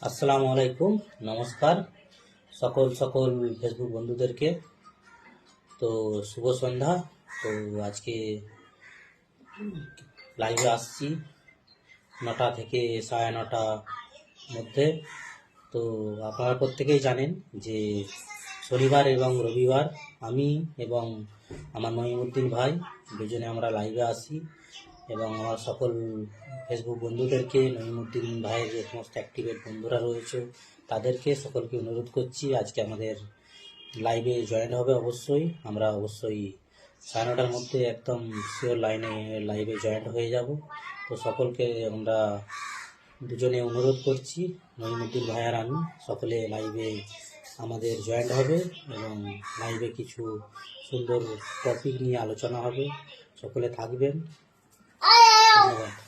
আসসালামু আলাইকুম, নমস্কার সকল সকল ফেসবুক বন্ধুদেরকে। তো শুভ সন্ধ্যা। তো আজকে লাইভে আসছি 9টা থেকে 9:30 মধ্যে। তো আপনারা প্রত্যেকেই জানেন যে শনিবার এবং রবিবার আমি এবং আমার নঈমুদ্দিন ভাই দুজনে আমরা লাইভে আসি এবং আমার সকল ফেসবুক বন্ধুদেরকে, নঈমুদ্দিন ভাইয়ের যে সমস্ত অ্যাক্টিভেট বন্ধুরা রয়েছে তাদেরকে সকলকে অনুরোধ করছি আজকে আমাদের লাইভে জয়েন হবে। আমরা অবশ্যই 9:30টার মধ্যে একদম শিওর লাইভে জয়েন হয়ে যাব। তো সকলকে আমরা দুজনে অনুরোধ করছি, নঈমুদ্দিন ভাই আর আমি সকলে লাইভে আমাদের জয়েন্ট হবে এবং লাইভে কিছু সুন্দর টপিক নিয়ে আলোচনা হবে। সকলে থাকবেন। ধন্যবাদ।